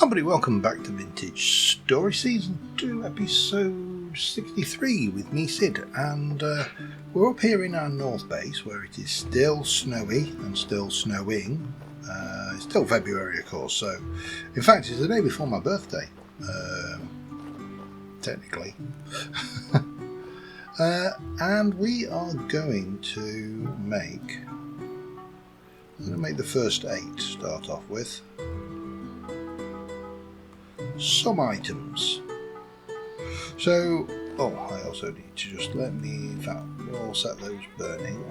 Everybody, welcome back to Vintage Story Season 2, Episode 63 with me, Sid, and we're up here in our north base where it is still snowy and still snowing. It's still February, of course, so in fact it's the day before my birthday, technically. And we are going to make the first 8 to start off with. Some items. So, I also need to just in fact, we'll set those burning.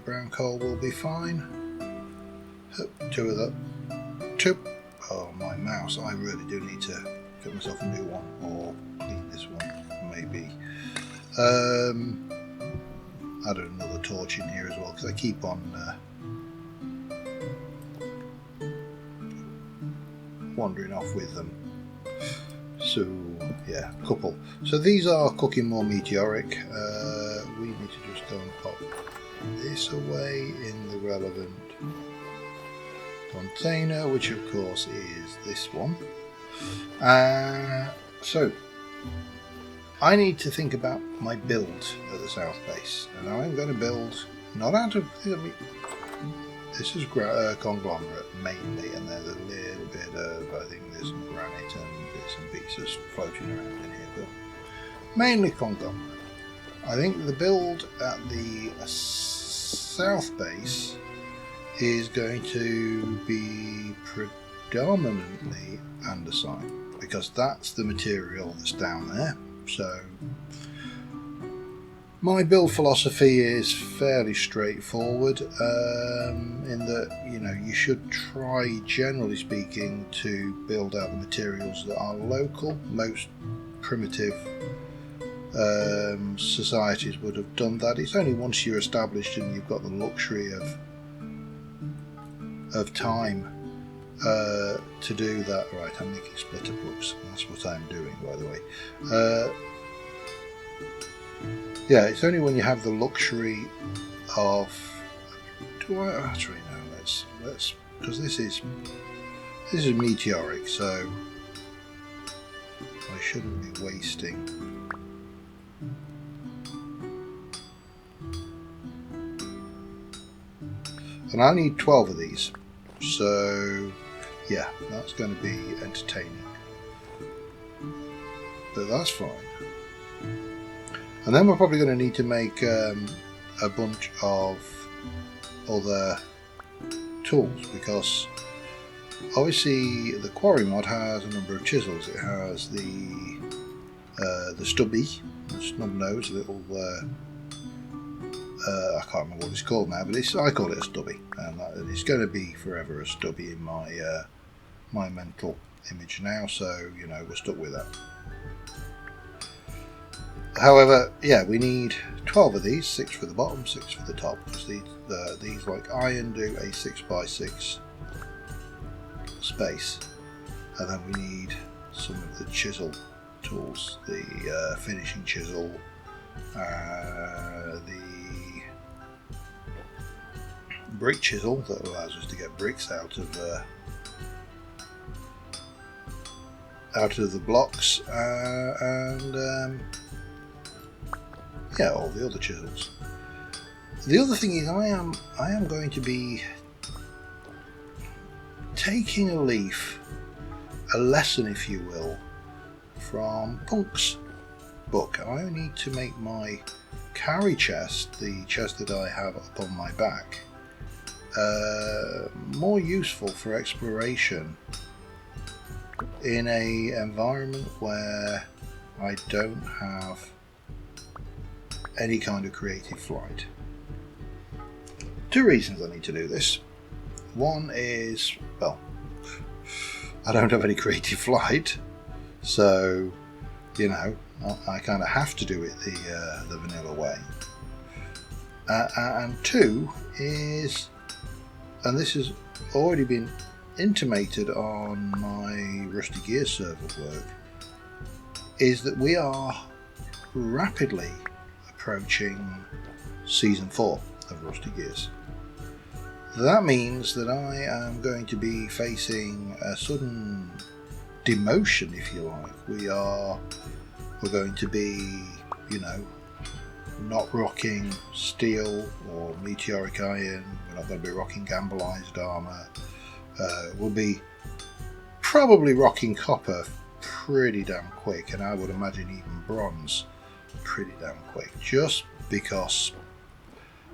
Brown coal will be fine. 2 of them. 2. Oh, my mouse. I really do need to get myself a new one, or clean this one, maybe. Add another torch in here as well, because I keep on wandering off with them. So yeah, a couple. So these are cooking more meteoric. We need to just go and pop this away in the relevant container, which of course is this one. So I need to think about my build at the south base, and I'm going to build not out of this is conglomerate mainly, and there's a little bit of, I think there's some granite and bits and pieces floating around in here, but mainly conglomerate. I think the build at the south base is going to be predominantly andesite, because that's the material that's down there. So my build philosophy is fairly straightforward, in that, you should try, generally speaking, to build out the materials that are local. Most primitive societies would have done that. It's only once you're established and you've got the luxury of time to do that. Right, I'm making splitter plugs. That's what I'm doing, by the way. Yeah, it's only when you have the luxury of. Do I actually know? Let's because this is meteoric, so I shouldn't be wasting. And I need 12 of these, so yeah, that's going to be entertaining, but that's fine. And then we're probably going to need to make a bunch of other tools, because obviously the Quarry mod has a number of chisels. It has the stubby, the snub nose, little I can't remember what it's called now, but I call it a stubby, and it's going to be forever a stubby in my my mental image now. So we're stuck with that. However, yeah, we need 12 of these, 6 for the bottom, 6 for the top, because these, like iron, do a 6x6 space. And then we need some of the chisel tools, the finishing chisel, the brick chisel that allows us to get bricks out of the blocks, and yeah, all the other chisels. The other thing is, I am going to be taking a lesson, if you will, from Punk's book. I need to make my carry chest, the chest that I have up on my back, more useful for exploration in a environment where I don't have any kind of creative flight. 2 reasons I need to do this. One is, well, I don't have any creative flight, so I kind of have to do it the vanilla way. And 2 is, and this has already been intimated on my Rusty Gears server work, is that we are rapidly approaching Season 4 of Rusty Gears. that means that I am going to be facing a sudden demotion, if you like. We're going to be, not rocking steel or meteoric iron. We're not going to be rocking gambalized armour. We'll be probably rocking copper pretty damn quick, and I would imagine even bronze pretty damn quick, just because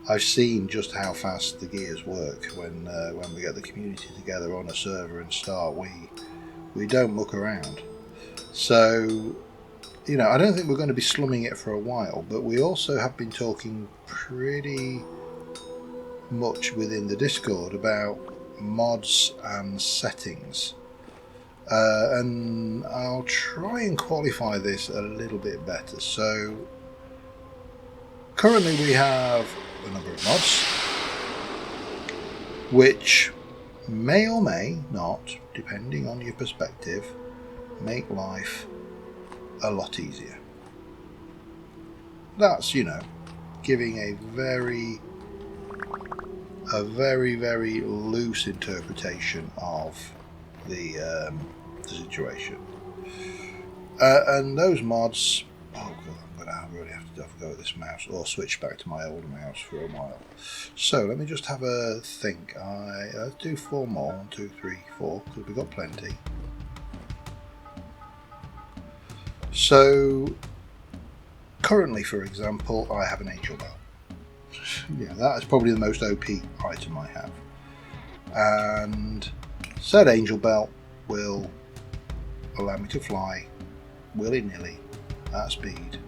I've seen just how fast the gears work when we get the community together on a server and start. We don't muck around. So, I don't think we're going to be slumming it for a while, but we also have been talking pretty much within the Discord about mods and settings. And I'll try and qualify this a little bit better. So, currently we have a number of mods, which may or may not, depending on your perspective, make life a lot easier. That's, giving a very, very loose interpretation of the situation. And those mods, oh god, I'm really have to have a go at this mouse, or switch back to my old mouse for a while. So let me just have a think. Let's do 4 more. 1, 2, 3, 4, because we've got plenty. So currently, for example, I have an angel belt. Yeah, that is probably the most OP item I have. And said angel belt will allow me to fly willy-nilly at speed.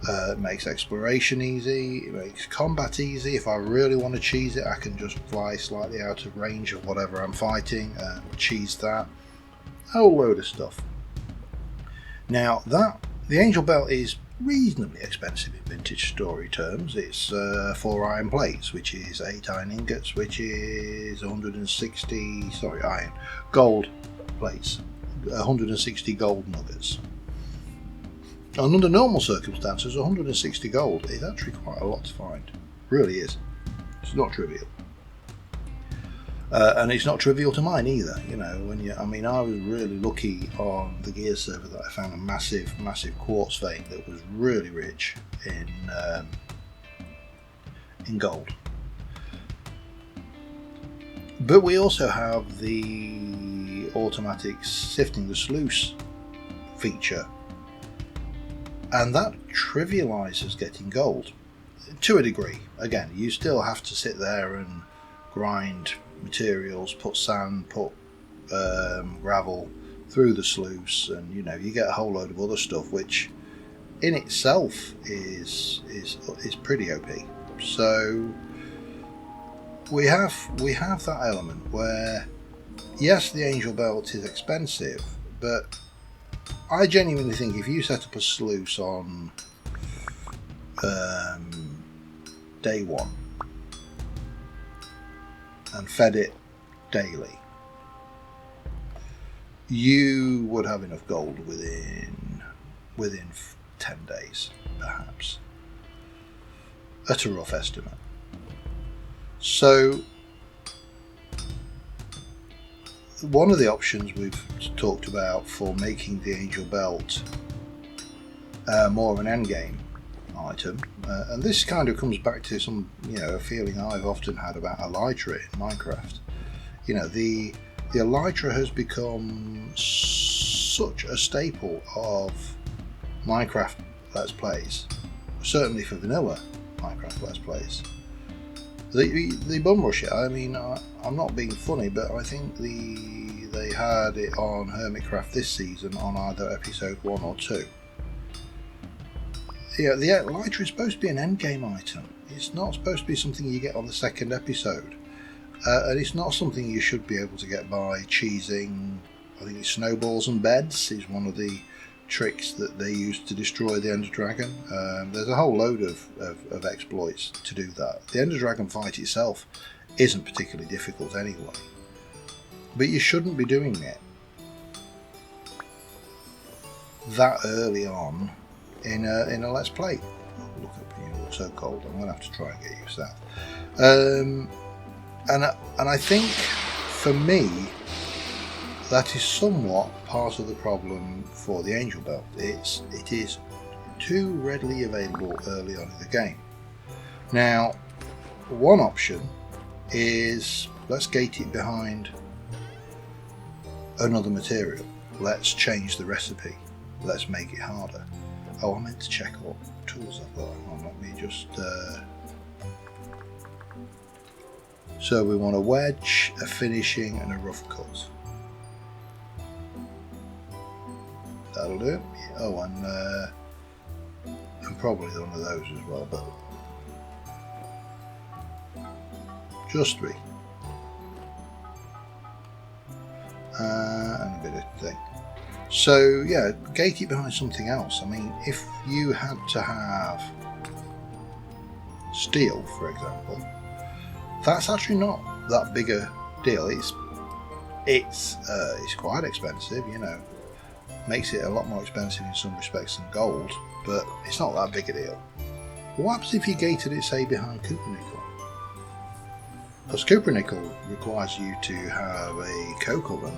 It makes exploration easy, it makes combat easy. If I really want to cheese it, I can just fly slightly out of range of whatever I'm fighting and cheese that. A whole load of stuff. Now, the angel belt is reasonably expensive in vintage story terms. It's 4 iron plates, which is 8 iron ingots, which is 160, gold plates, 160 gold nuggets. And under normal circumstances, 160 gold is actually quite a lot to find. It really is. It's not trivial. And it's not trivial to mine either. I was really lucky on the gear server that I found a massive quartz vein that was really rich in gold. But we also have the automatic sifting the sluice feature, and that trivializes getting gold to a degree. Again, you still have to sit there and grind materials, put sand, put gravel through the sluice, and you get a whole load of other stuff, which in itself is pretty OP. So we have that element where, yes, the angel belt is expensive, but I genuinely think if you set up a sluice on day 1 and fed it daily, you would have enough gold within 10 days, perhaps, at a rough estimate. So one of the options we've talked about for making the angel belt more of an endgame item, and this kind of comes back to some a feeling I've often had about elytra in Minecraft. The elytra has become such a staple of Minecraft Let's Plays, certainly for vanilla Minecraft Let's Plays. They bum rush it. I mean, I'm not being funny, but I think they had it on Hermitcraft this season on either episode 1 or 2. Yeah, the elytra is supposed to be an endgame item. It's not supposed to be something you get on the second episode. And it's not something you should be able to get by cheesing. I think it's snowballs and beds is one of the tricks that they use to destroy the Ender Dragon. There's a whole load of exploits to do that. The Ender Dragon fight itself isn't particularly difficult anyway, but you shouldn't be doing it that early on in a Let's Play. Look up, you look so cold. I'm going to have to try and get you south. And I think for me that is somewhat part of the problem for the Angel Belt. It is too readily available early on in the game. Now, one option is let's gate it behind another material. Let's change the recipe. Let's make it harder. Oh, I meant to check what tools I've got. Hang on, let me just... So we want a wedge, a finishing and a rough cut. That'll do it. Oh, and probably one of those as well, but just 3. And a bit of thing. So yeah, gate it behind something else. I mean, if you had to have steel, for example, that's actually not that big a deal. It's quite expensive, you know. Makes it a lot more expensive in some respects than gold, but it's not that big a deal. But what happens if you gated it, say, behind Cupronickel? Because Cupronickel requires you to have a coke oven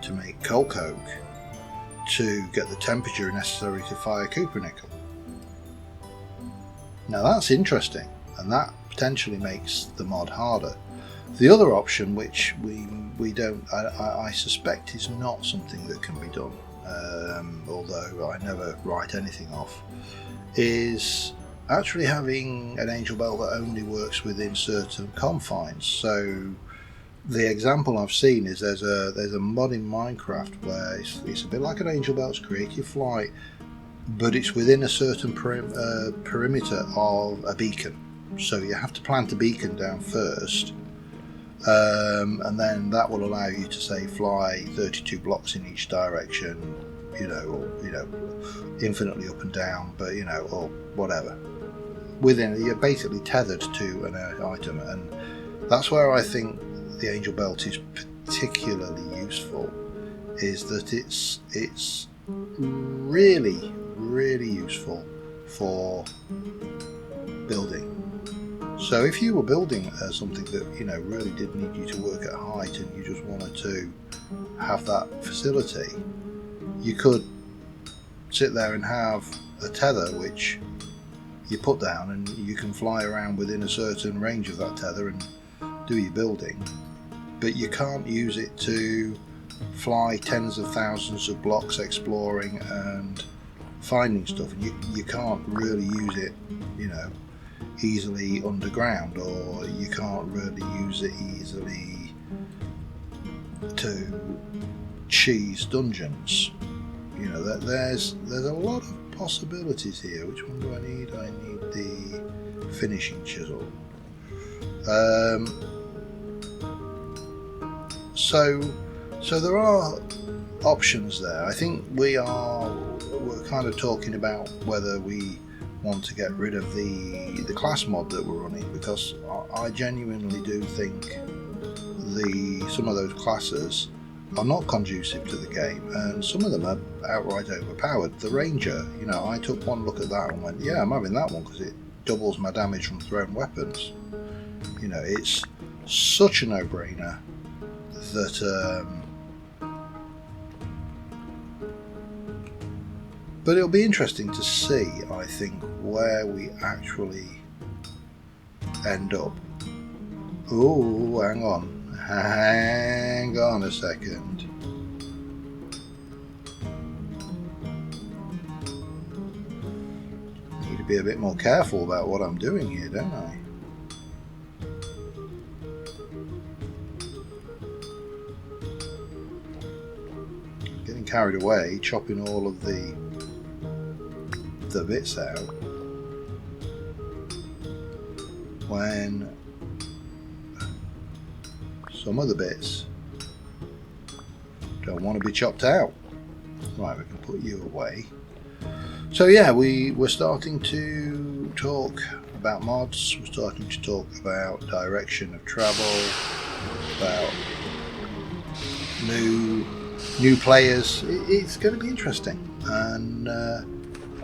to make coal coke to get the temperature necessary to fire Cupronickel. Now that's interesting, and that potentially makes the mod harder. The other option, which we don't, I suspect is not something that can be done, although I never write anything off, is actually having an Angel Belt that only works within certain confines. So the example I've seen is there's a mod in Minecraft where it's a bit like an Angel Belt's Creative Flight, but it's within a certain perimeter of a beacon. So you have to plant a beacon down first, and then that will allow you to, say, fly 32 blocks in each direction, or infinitely up and down, but or whatever. You're basically tethered to an item, and that's where I think the Angel Belt is particularly useful. Is that it's really useful for building. So if you were building something that really did need you to work at height, and you just wanted to have that facility, you could sit there and have a tether which you put down, and you can fly around within a certain range of that tether and do your building, but you can't use it to fly tens of thousands of blocks exploring and finding stuff. You can't really use it easily underground, or you can't really use it easily to cheese dungeons. There's a lot of possibilities here. Which one do I need? I need the finishing chisel. So there are options there. I think we're kind of talking about whether we want to get rid of the class mod that we're running, because I genuinely do think some of those classes are not conducive to the game, and some of them are outright overpowered. The Ranger, I took one look at that and went, yeah, I'm having that one because it doubles my damage from thrown weapons. It's such a no-brainer that but it'll be interesting to see, I think, where we actually end up. Oh, hang on a second. Need to be a bit more careful about what I'm doing here, don't I? Getting carried away, chopping all of the bits out when some of the bits don't want to be chopped out. Right, we can put you away. So yeah, we're starting to talk about mods, we're starting to talk about direction of travel, about new players. It's going to be interesting,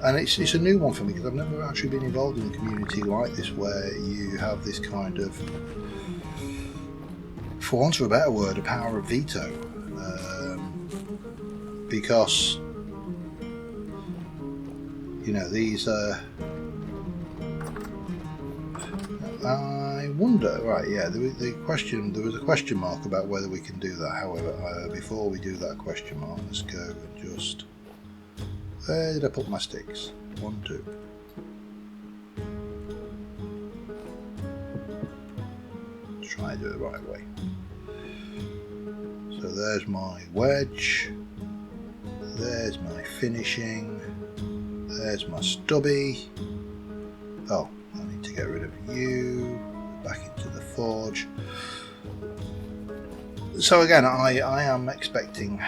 and it's a new one for me, because I've never actually been involved in a community like this where you have this kind of for want of a better word, a power of veto. Because, you know, these I wonder, right, yeah, there was a question mark about whether we can do that. However, before we do that question mark, let's go and just, where did I put my sticks? 1, 2. Let's try and do it the right way. So there's my wedge, there's my finishing, there's my stubby. Oh, I need to get rid of you, back into the forge. So again, I'm expecting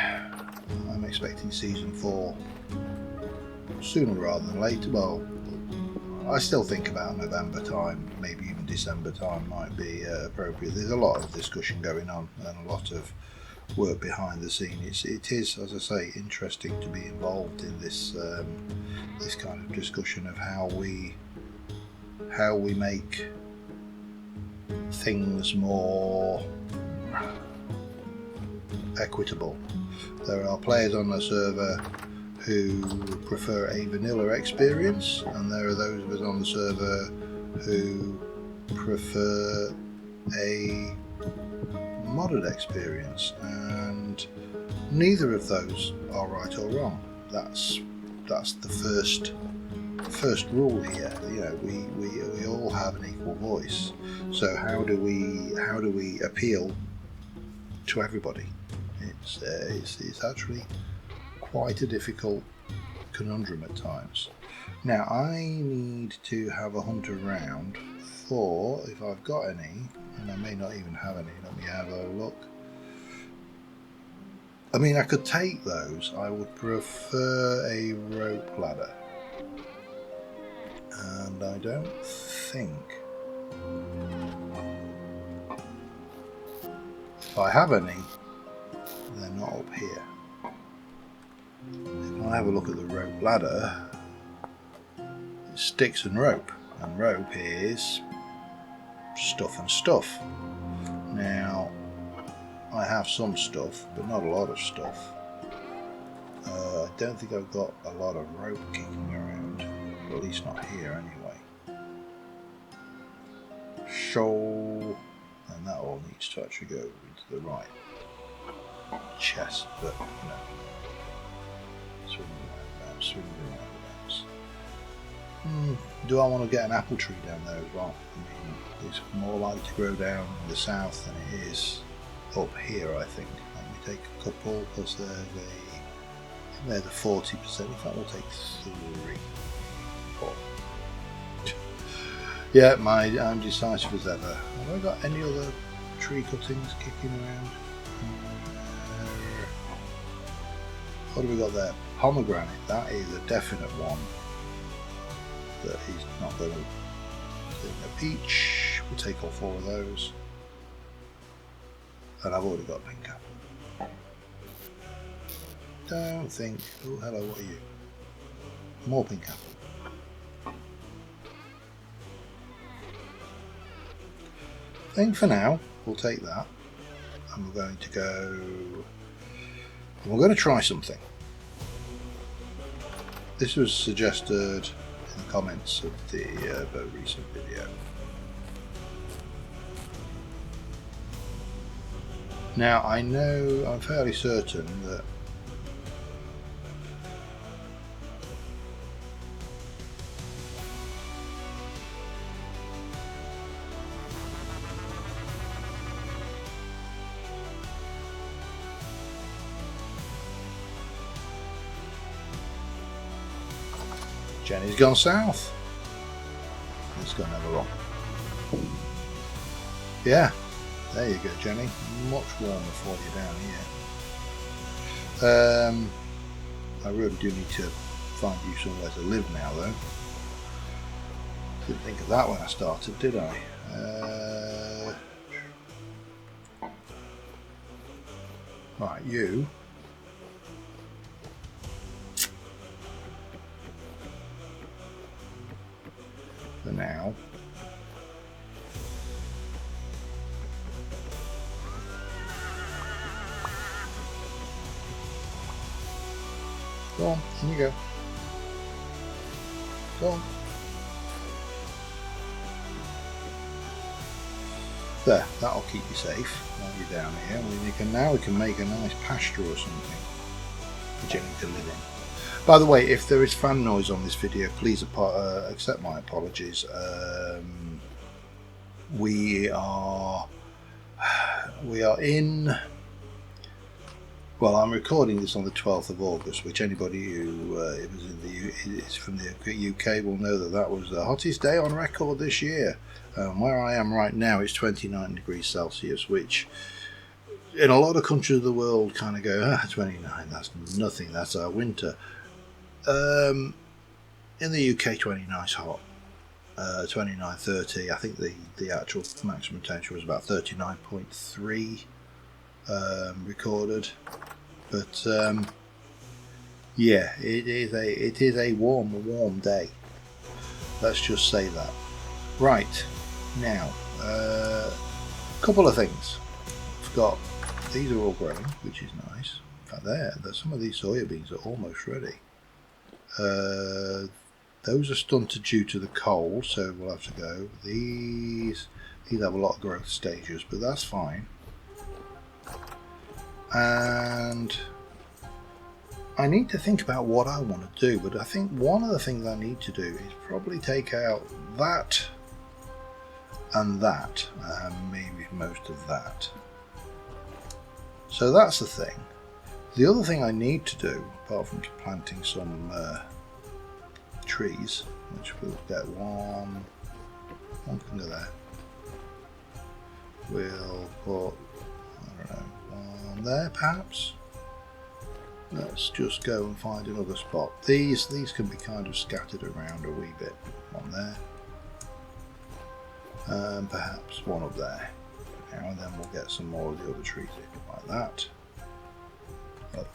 season 4 sooner rather than later. Well, I still think about November time, maybe even December time might be appropriate. There's a lot of discussion going on and a lot of work behind the scenes. It is, as I say, interesting to be involved in this this kind of discussion of how we make things more equitable. There are players on the server who prefer a vanilla experience, and there are those of us on the server who prefer a modded experience, and neither of those are right or wrong. That's the first rule here. You know, we all have an equal voice. So how do we appeal to everybody? It's actually quite a difficult conundrum at times. Now I need to have a hunt around for, if I've got any, and I may not even have any. Let me have a look. I mean, I could take those. I would prefer a rope ladder, and I don't think, if I have any, they're not up here. If I have a look at the rope ladder, it's sticks and rope is stuff and stuff. Now, I have some stuff, but not a lot of stuff. I don't think I've got a lot of rope kicking around, or at least not here anyway. So, and that all needs to actually go into the right chest, but you know, swing around. Do I want to get an apple tree down there as well? I mean, it's more likely to grow down in the south than it is up here, I think. Let me take a couple, because they're the 40%. In fact, we'll take 3. 4. Yeah, I'm decisive as ever. Have I got any other tree cuttings kicking around? What have we got there? Pomegranate. That is a definite one that he's not going to do. A peach. We'll take all 4 of those. And I've already got a pink apple. Don't think. Oh, hello, what are you? More pink apple. I think for now, we'll take that. And we're going to go. We're going to try something. This was suggested in the comments of the very recent video. Now I know, I'm fairly certain that Jenny's gone south. Let's go and have a look. Yeah, there you go, Jenny. Much warmer for you down here. I really do need to find you somewhere to live now, though. Didn't think of that when I started, did I? Right, you. For now. Go on, in you go. Go on. There, that'll keep you safe while you're down here. Now we can make a nice pasture or something for Jenny to live in. By the way, if there is fan noise on this video, please accept my apologies. We are in. Well, I'm recording this on the 12th of August, which anybody who is from the UK will know that was the hottest day on record this year. Where I am right now, it's 29 degrees Celsius, which in a lot of countries of the world kind of go, 29, that's nothing, that's our winter. In the UK, 29 is hot. 29, 30, I think the actual maximum temperature was about 39.3 recorded. But yeah, it is a warm day. Let's just say that. Right, now, a couple of things. I've got, these are all growing, which is nice. In fact, there's some of these soya beans are almost ready. Those are stunted due to the cold, so we'll have to go. These have a lot of growth stages, but that's fine. And I need to think about what I want to do, but I think one of the things I need to do is probably take out that and that, maybe most of that. So that's the thing. The other thing I need to do, apart from planting some trees, which we'll get one can go there. We'll put, I don't know, one there perhaps. Let's just go and find another spot. These can be kind of scattered around a wee bit. One there. And perhaps one up there. And then we'll get some more of the other trees in, like that.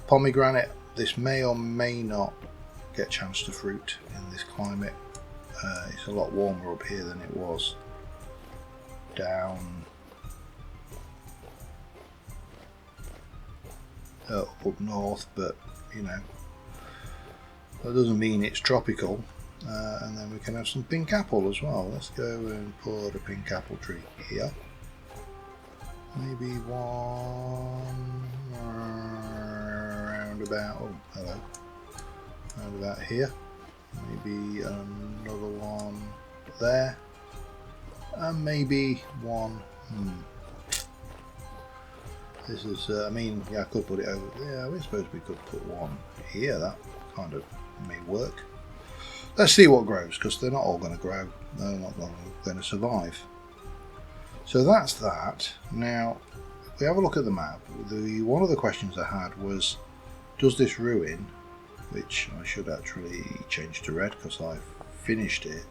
Pomegranate, this may or may not get a chance to fruit in this climate. It's a lot warmer up here than it was down up north, but you know, that doesn't mean it's tropical. And then we can have some pink apple as well. Let's go and put a pink apple tree here. Maybe one round about, oh hello, round about here. Maybe another one there. And maybe one, this is, I mean, yeah, I could put it over, yeah, I suppose we could put one here, that kind of may work. Let's see what grows, because they're not all going to grow, they're not going to survive. So that's that. Now, if we have a look at the map, one of the questions I had was, does this ruin, which I should actually change to red because I've finished it,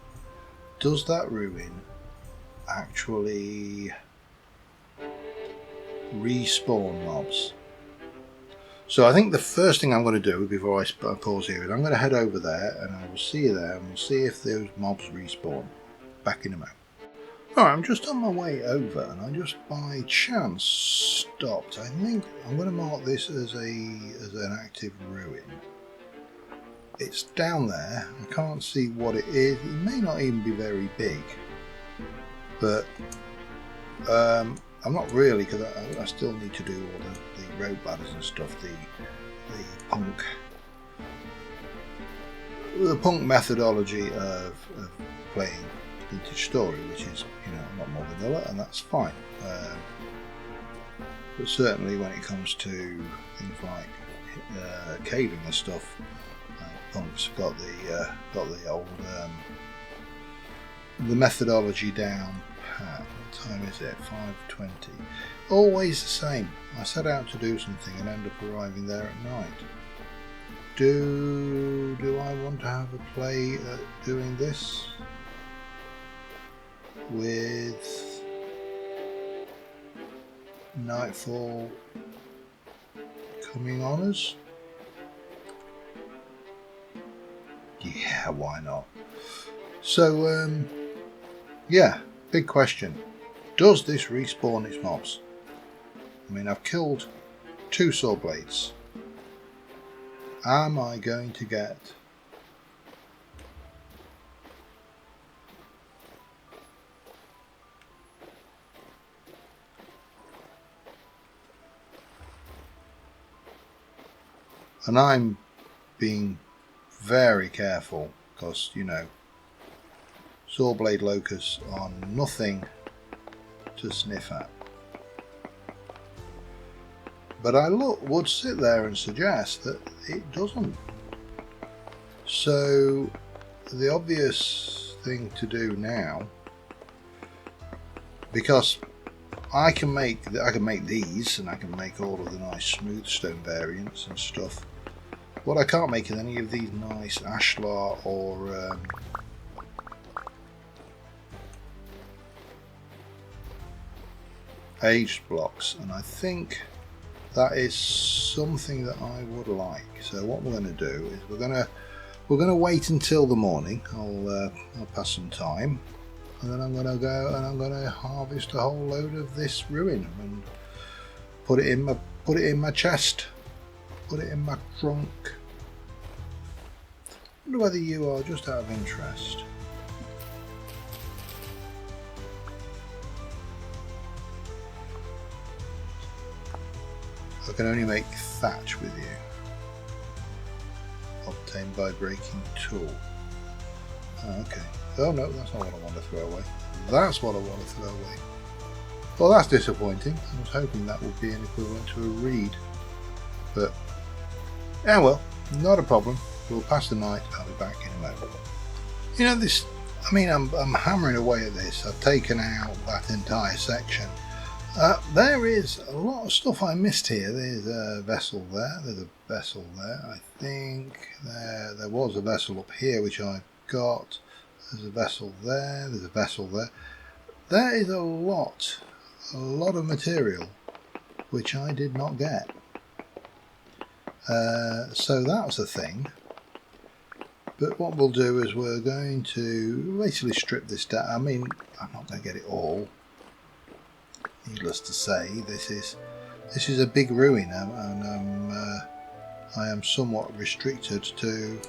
does that ruin actually respawn mobs? So I think the first thing I'm going to do before I pause here is I'm going to head over there and I will see you there and we'll see if those mobs respawn. Back in a moment. Alright, I'm just on my way over and I just by chance stopped. I think I'm going to mark this as an active ruin. It's down there. I can't see what it is. It may not even be very big. But I'm not really, because I still need to do all the rope ladders and stuff, the punk methodology of playing vintage story, which is, you know, a lot more vanilla, and that's fine. But certainly when it comes to things like caving and stuff, punk's got the old the methodology down pat. What time is it? 5:20. Always the same. I set out to do something and end up arriving there at night. Do I want to have a play at doing this with nightfall coming on us? Yeah, why not? So, yeah, big question. Does this respawn its mobs? I mean, I've killed 2 saw blades. am I going to get and I'm being very careful because, you know, saw blade locusts are nothing to sniff at. But I would sit there and suggest that it doesn't. So the obvious thing to do now, because I can make these, and I can make all of the nice smooth stone variants and stuff. What I can't make is any of these nice ashlar or aged blocks, and I think that is something that I would like. So what we're going to do is we're going to wait until the morning. I'll pass some time, and then I'm going to go and I'm going to harvest a whole load of this ruin and put it in my chest, put it in my trunk. I wonder whether you are, just out of interest, I can only make thatch with you, obtained by breaking tool. Oh, okay. Oh no, that's not what I want to throw away. That's what I want to throw away. Well, that's disappointing. I was hoping that would be an equivalent to a reed. But, yeah, well, not a problem. We'll pass the night. I'll be back in a moment. You know, this, I mean, I'm hammering away at this. I've taken out that entire section. There is a lot of stuff I missed here. There's a vessel there. There's a vessel there. I think there was a vessel up here which I've got. There's a vessel there. There's a vessel there. There is a lot of material which I did not get. So that's a thing. But what we'll do is we're going to basically strip this down. I mean, I'm not going to get it all. Needless to say, this is a big ruin, and I am somewhat restricted to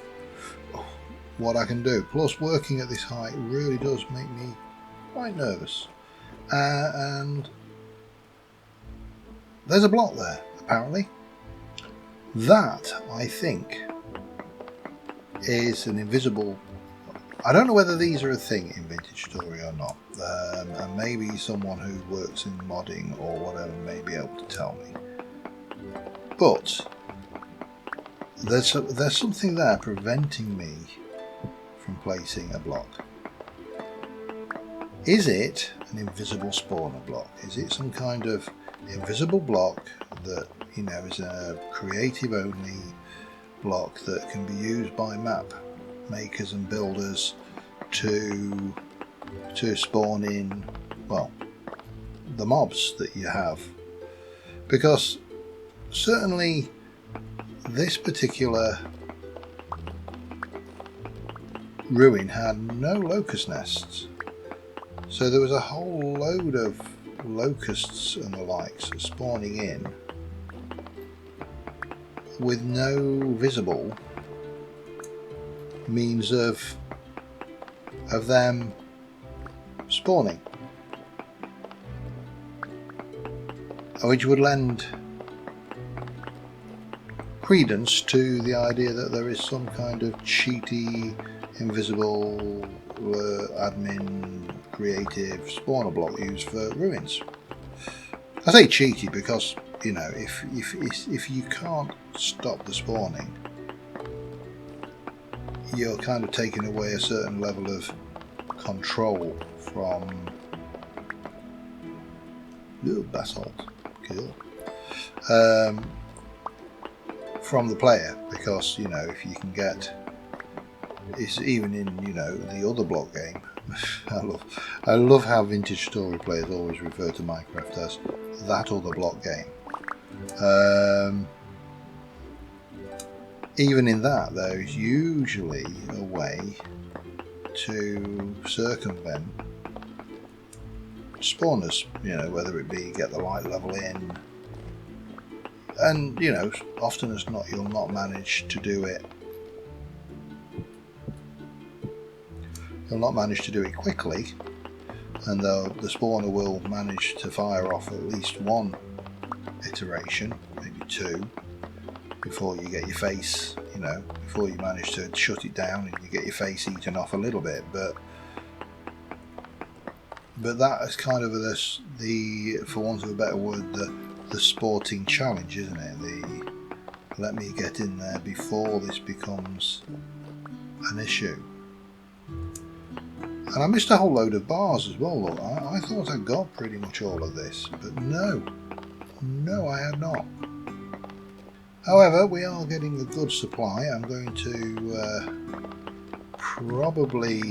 what I can do. Plus, working at this height really does make me quite nervous. And there's a block there, apparently. That, I think, is an invisible... I don't know whether these are a thing in Vintage Story or not, and maybe someone who works in modding or whatever may be able to tell me. But there's something there preventing me from placing a block. Is it an invisible spawner block? Is it some kind of invisible block that, you know, is a creative only block that can be used by map makers and builders to spawn in, well, the mobs that you have? Because certainly this particular ruin had no locust nests, so there was a whole load of locusts and the likes spawning in with no visible means of them spawning, which would lend credence to the idea that there is some kind of cheaty, invisible, admin, creative spawner block used for ruins. I say cheaty because, you know, if you can't stop the spawning, you're kind of taking away a certain level of control from basalt, cool. From the player, because, you know, if you can get, it's even in, you know, the other block game. I love how Vintage Story players always refer to Minecraft as that other block game. Even in that, there is usually a way to circumvent spawners, you know, whether it be get the light level in, And you know, often as not, you'll not manage to do it. You'll not manage to do it quickly, and the spawner will manage to fire off at least one iteration, maybe two, before you get your face, you know, before you manage to shut it down and you get your face eaten off a little bit. But that is kind of the for want of a better word, the sporting challenge, isn't it? The let me get in there before this becomes an issue. And I missed a whole load of bars as well. Look, I thought I got pretty much all of this, but no, I had not. However, we are getting a good supply. I'm going to probably...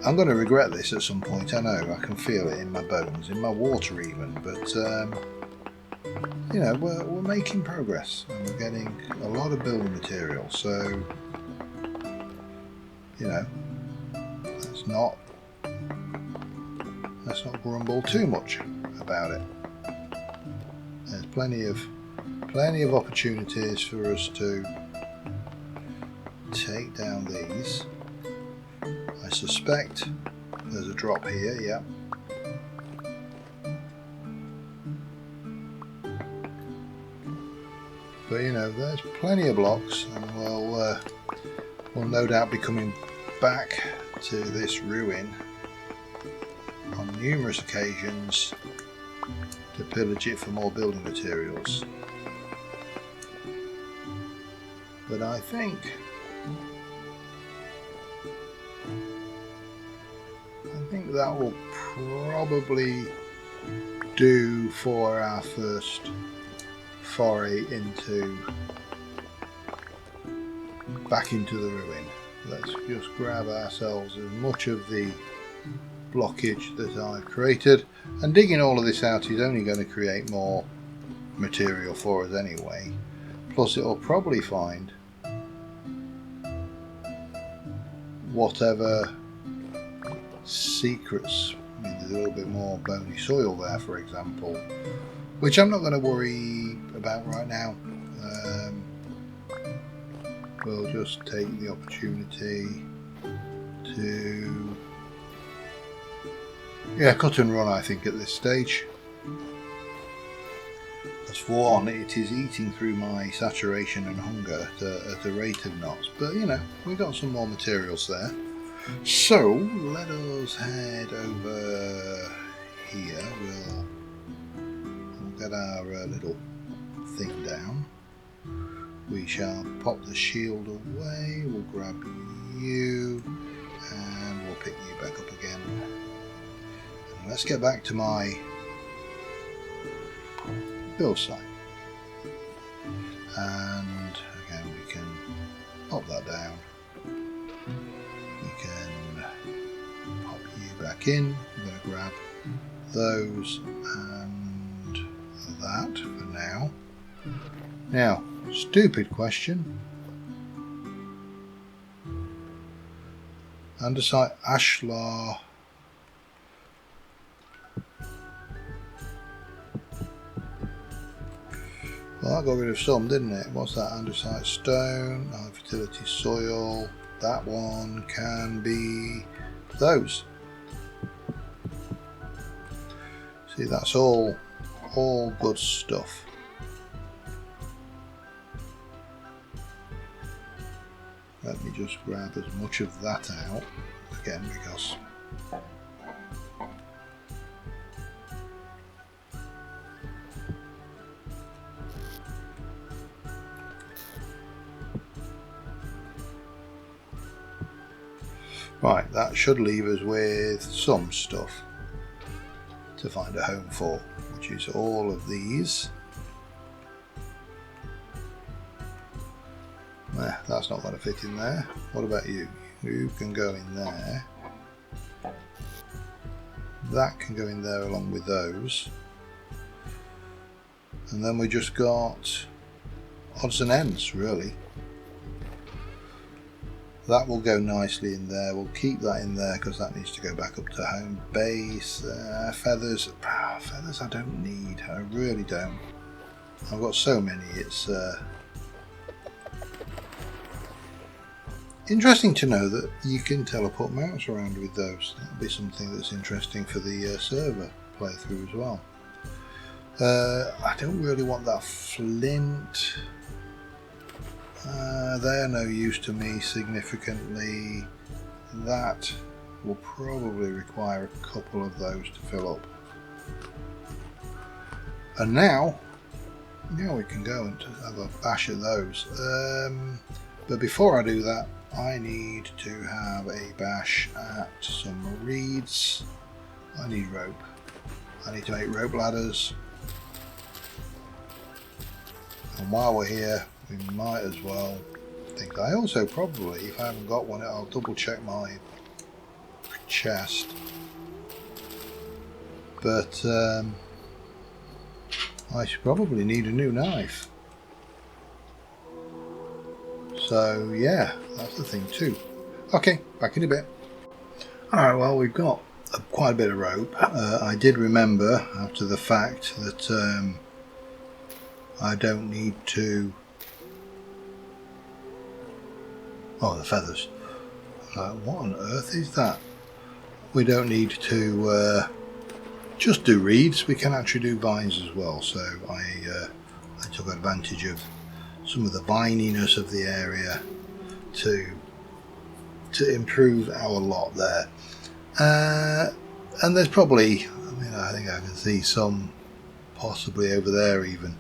I'm going to regret this at some point, I know. I can feel it in my bones, in my water even, but you know, we're making progress and we're getting a lot of building material, so you know, let's not grumble too much about it. There's plenty of opportunities for us to take down these. I suspect there's a drop here, yeah. But you know, there's plenty of blocks, and we'll no doubt be coming back to this ruin on numerous occasions to pillage it for more building materials. But I think that will probably do for our first foray back into the ruin. Let's just grab ourselves as much of the blockage that I've created, and digging all of this out is only going to create more material for us anyway, plus it'll probably find whatever secrets. I mean, there's a little bit more bony soil there, for example, which I'm not going to worry about right now. We'll just take the opportunity to cut and run, I think, at this stage. As for one, it is eating through my saturation and hunger at a rate of knots, but you know, we got some more materials there. So let us head over here. We'll get our little thing down. We shall pop the shield away. We'll grab you and we'll pick you back up again. And let's get back to my build site. And again, we can pop that down. We can pop you back in. I'm going to grab those and that for now. Now, stupid question. Andesite ashlar. Well, that got rid of some, didn't it? What's that? Andesite stone, high fertility soil. That one can be those. See, that's all good stuff. Let me just grab as much of that out again, because right, that should leave us with some stuff to find a home for, which is all of these. Nah, that's not going to fit in there. What about you? You can go in there. That can go in there along with those. And then we just got odds and ends, really. That will go nicely in there. We'll keep that in there because that needs to go back up to home base. Feathers. Feathers I don't need. I really don't. I've got so many. It's interesting to know that you can teleport mounts around with those. That'll be something that's interesting for the server playthrough as well. I don't really want that flint. They're no use to me significantly. That will probably require a couple of those to fill up. And now we can go and have a bash at those. But before I do that, I need to have a bash at some reeds. I need rope. I need to make rope ladders. And while we're here, we might as well think. I also probably, if I haven't got one, I'll double check my chest. But I should probably need a new knife. So yeah, that's the thing too. Okay, back in a bit. Alright, well, we've got quite a bit of rope. I did remember after the fact that I don't need to... Oh, the feathers. What on earth is that? We don't need to just do reeds. We can actually do vines as well. So I took advantage of some of the vininess of the area to improve our lot there. And there's probably, I think I can see some possibly over there even.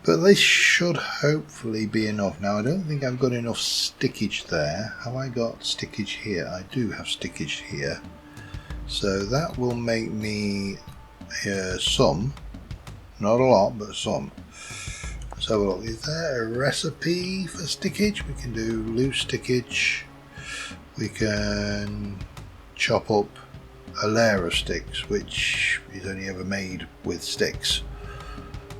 But this should hopefully be enough. Now I don't think I've got enough stickage there. Have I got stickage here? I do have stickage here. So that will make me some. Not a lot, but some. So look, is there a recipe for stickage? We can do loose stickage. We can chop up a layer of sticks, which is only ever made with sticks.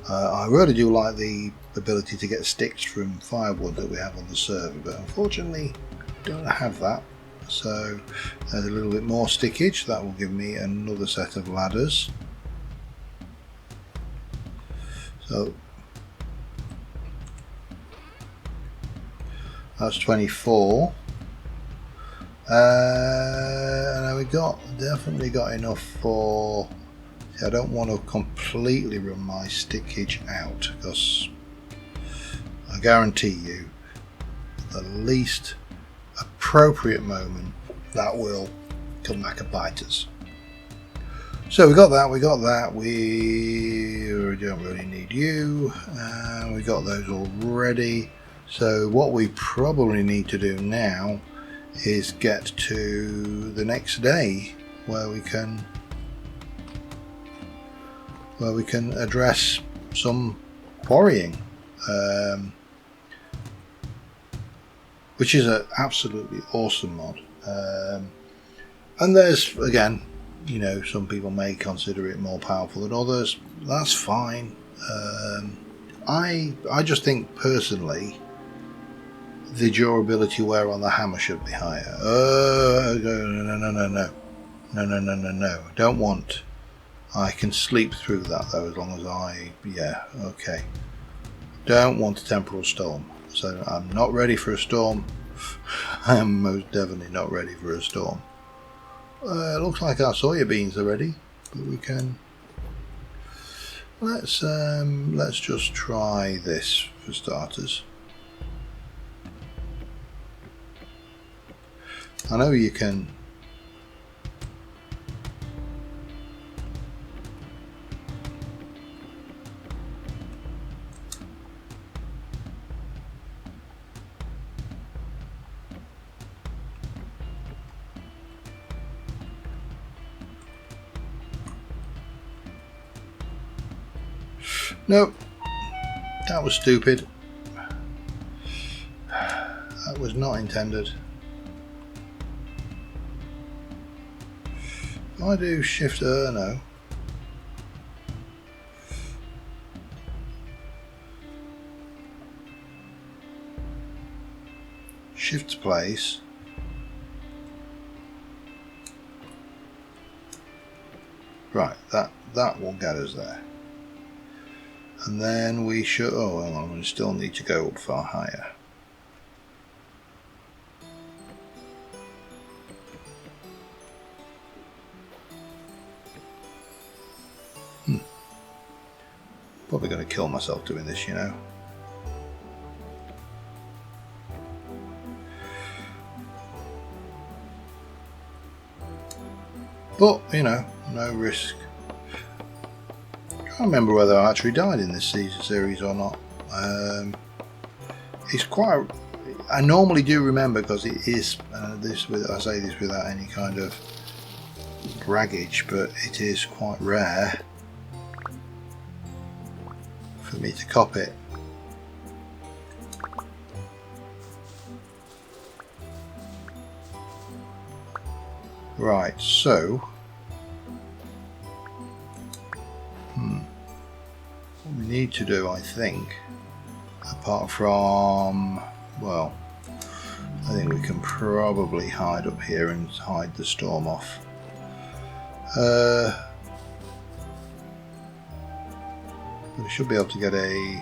I really do like the ability to get sticks from firewood that we have on the server, but unfortunately don't have that. So there's a little bit more stickage. That will give me another set of ladders. So that's 24. And we definitely got enough for... I don't want to completely run my stickage out, because I guarantee you the least appropriate moment that will come back and bite us. So we got that, we don't really need you, we got those already. So what we probably need to do now is get to the next day where we can address some quarrying, which is an absolutely awesome mod. And there's, again, some people may consider it more powerful than others. That's fine. I just think personally the durability wear on the hammer should be higher. No. Don't want. I can sleep through that though, as long as okay. Don't want a temporal storm. So I'm not ready for a storm. I am most definitely not ready for a storm. It looks like our soya beans are ready, but we can. Let's just try this for starters. I know you can. Nope, that was stupid. That was not intended. If I do shift no. Shift place. Right, that will get us there. And then we should, oh hang on, we still need to go up far higher. Probably going to kill myself doing this, you know. But, you know, no risk. I can't remember whether I actually died in this series or not. It's quite... I normally do remember because it is... I say this without any kind of braggage, but it is quite rare for me to cop it. Right, so what we need to do, I think, apart from, well, I think we can probably hide up here and hide the storm off. We should be able to get a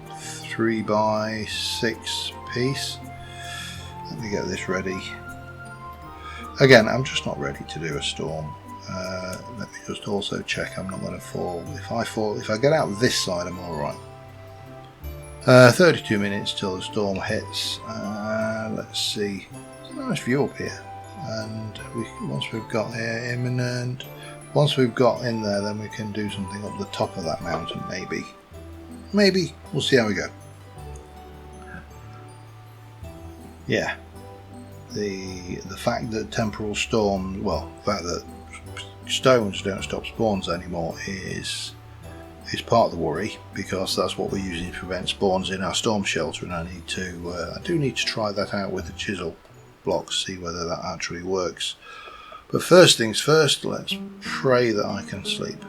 3x6 piece. Let me get this ready. Again, I'm just not ready to do a storm. Let me just also check I'm not going to fall. If I get out this side, I'm alright. 32 minutes till the storm hits. Let's see. It's a nice view up here. And once we've got here imminent, once we've got in there, then we can do something up the top of that mountain, maybe. Maybe. We'll see how we go. Yeah. The fact that temporal storms, well, the fact that stones don't stop spawns anymore is part of the worry, because that's what we're using to prevent spawns in our storm shelter, and I do need to try that out with the chisel blocks, see whether that actually works. But first things first, let's pray that I can sleep.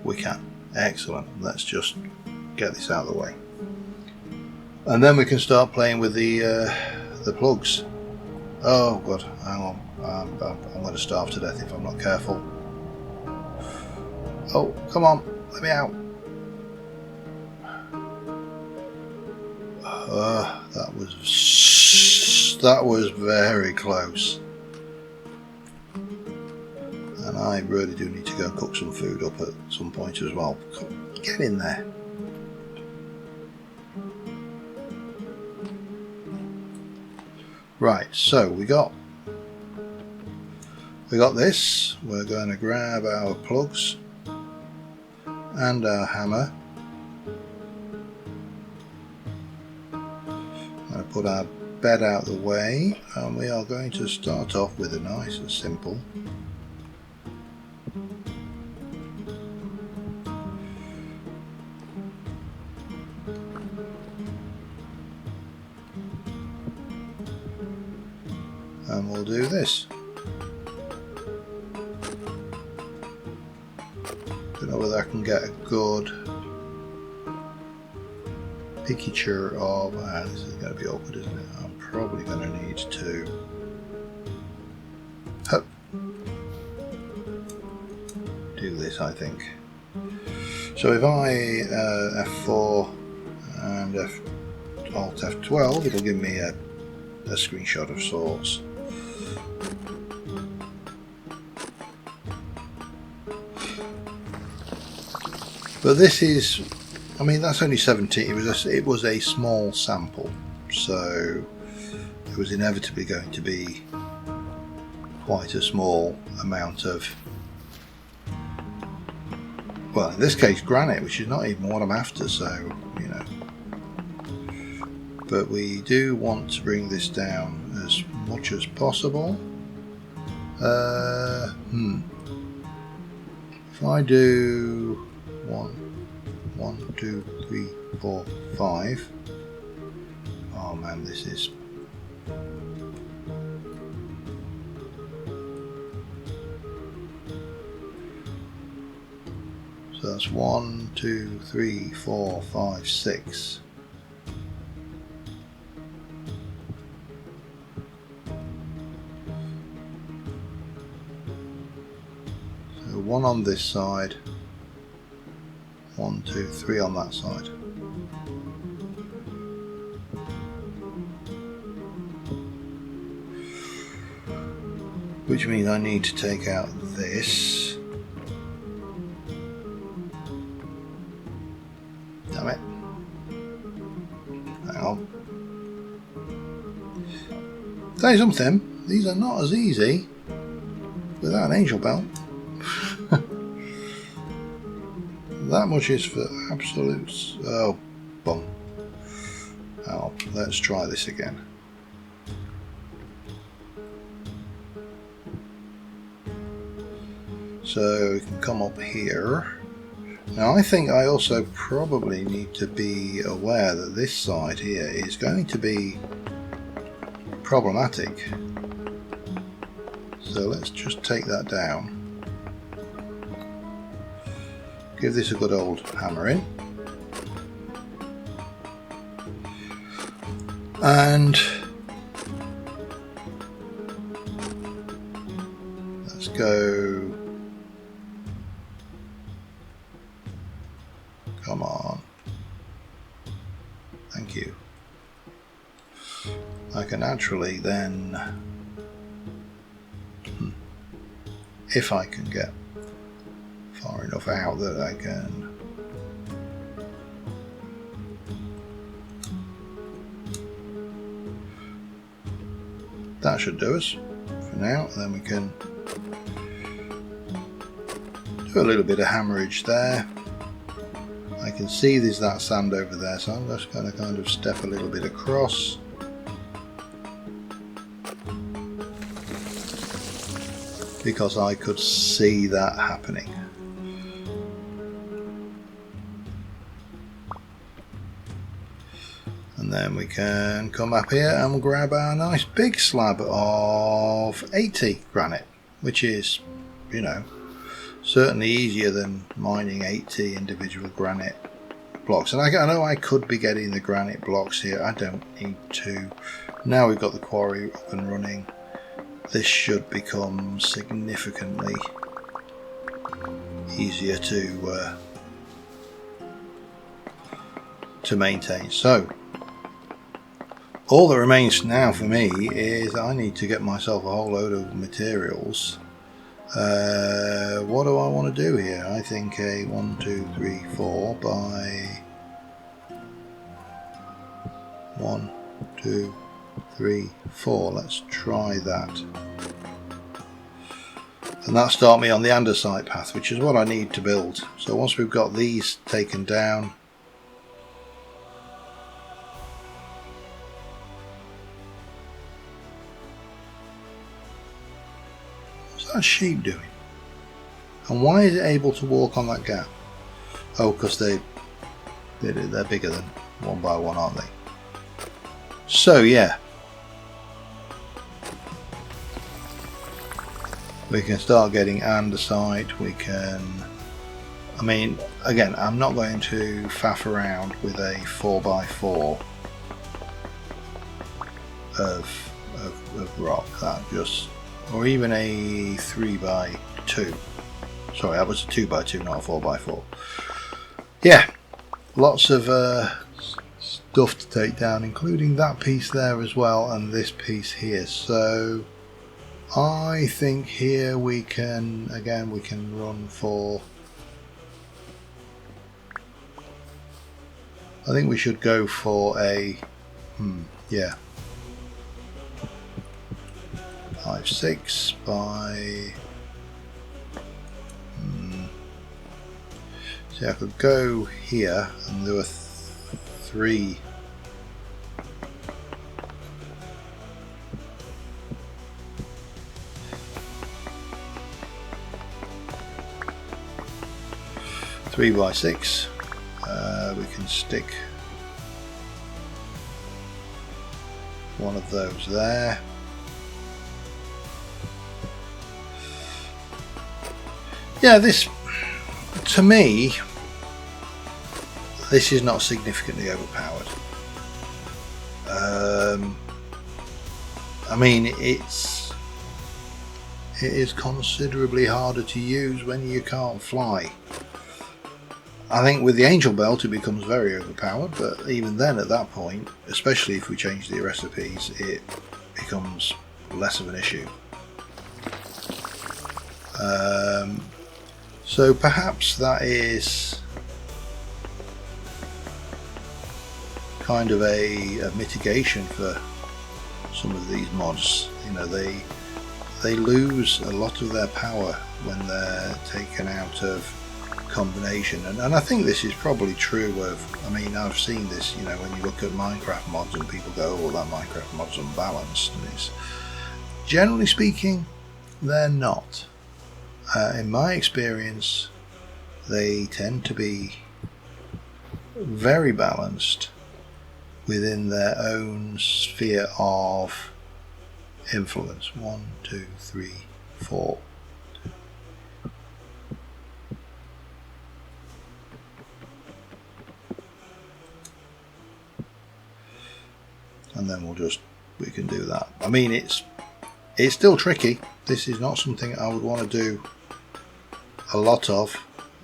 We can. Excellent. Let's just get this out of the way, and then we can start playing with the plugs. Oh god, hang on. I'm going to starve to death if I'm not careful. Oh, come on, let me out. That was very close. And I really do need to go cook some food up at some point as well. Get in there. Right, so we got this. We're going to grab our plugs and our hammer. I'm going to put our bed out the way, and we are going to start off with a nice and simple and we'll do this. Don't know whether I can get a good picture of. This is going to be awkward, isn't it? I'm probably going to need to. Do this, I think. So if I F4 and Alt F12, it'll give me a screenshot of sorts. But this is, I mean, that's only 17. It was a small sample, so it was inevitably going to be quite a small amount of, well, in this case, granite, which is not even what I'm after. So, you know, but we do want to bring this down as much as possible. If I do 1, 2, 3, 4, 5. Oh man, this is. So that's 1, 2, 3, 4, 5, 6. one on this side. 1, 2, 3 on that side. Which means I need to take out this. Damn it. Hang on. Tell you something, these are not as easy without an angel belt. That much is for absolutes. Oh, bum. Oh, let's try this again. So we can come up here. Now I think I also probably need to be aware that this side here is going to be problematic. So let's just take that down. Give this a good old hammer in. And let's go. Come on. Thank you. I can actually then, if I can get far enough out that I can that should do us for now, and then we can do a little bit of hammerage there. I can see there's that sand over there, so I'm just going to kind of step a little bit across. Because I could see that happening. And then we can come up here and grab our nice big slab of 80 granite, which is, you know, certainly easier than mining 80 individual granite blocks. And I know I could be getting the granite blocks here. I don't need to. Now we've got the quarry up and running, this should become significantly easier to maintain. So all that remains now for me is I need to get myself a whole load of materials. What do I want to do here? I think a 1, 2, 3, 4 by 1, 2, 3, 4. Let's try that. And that'll start me on the andesite path, which is what I need to build. So once we've got these taken down, what's that sheep doing? And why is it able to walk on that gap? Oh, because they're bigger than 1 by 1, aren't they? So yeah, we can start getting andesite. We can, I mean, again, I'm not going to faff around with a 4 by 4 of rock. That just, or even a 3 by 2. Sorry, that was a 2 by 2, not a 4 by 4. Yeah, lots of stuff to take down, including that piece there as well, and this piece here. So I think here we can, again, we can run for, I think we should go for a, yeah, 5, 6 by, see, I could go here and do a 3. Three by 6. We can stick one of those there. Yeah, this, to me, this is not significantly overpowered. I mean, it's it is considerably harder to use when you can't fly. I think with the Angel Belt it becomes very overpowered, but even then at that point, especially if we change the recipes, it becomes less of an issue. So perhaps that is kind of a mitigation for some of these mods. You know, they lose a lot of their power when they're taken out of combination, and I think this is probably true of, I mean, I've seen this, you know, when you look at Minecraft mods and people go, oh, that Minecraft mod's unbalanced, and it's, generally speaking, they're not. In my experience, they tend to be very balanced within their own sphere of influence. 1, 2, 3, 4. And then we can do that. I mean, it's still tricky. This is not something I would want to do a lot of.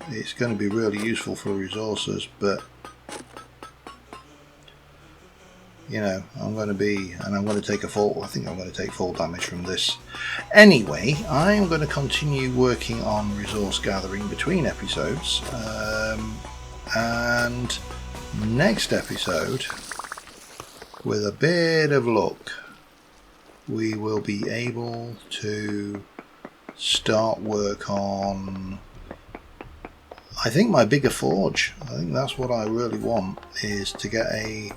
It's going to be really useful for resources, but you know, I'm going to take a fall. I think I'm going to take fall damage from this. Anyway, I'm going to continue working on resource gathering between episodes, and next episode, with a bit of luck, we will be able to start work on, I think, my bigger forge. I think that's what I really want, is to get a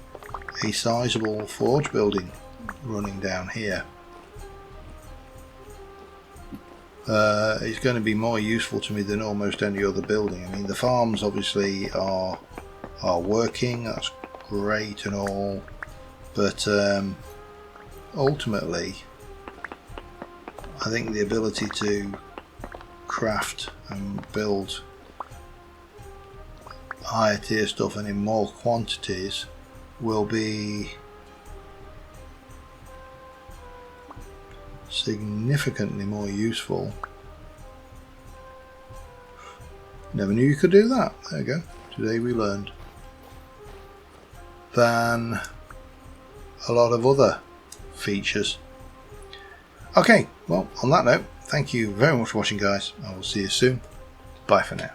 sizable forge building running down here. It's going to be more useful to me than almost any other building. I mean, the farms obviously are working, that's great and all, but ultimately I think the ability to craft and build higher tier stuff and in more quantities will be significantly more useful. Never knew you could do that. There you go. Today we learned. Than a lot of other features. Okay, well, on that note, thank you very much for watching, guys. I will see you soon. Bye for now.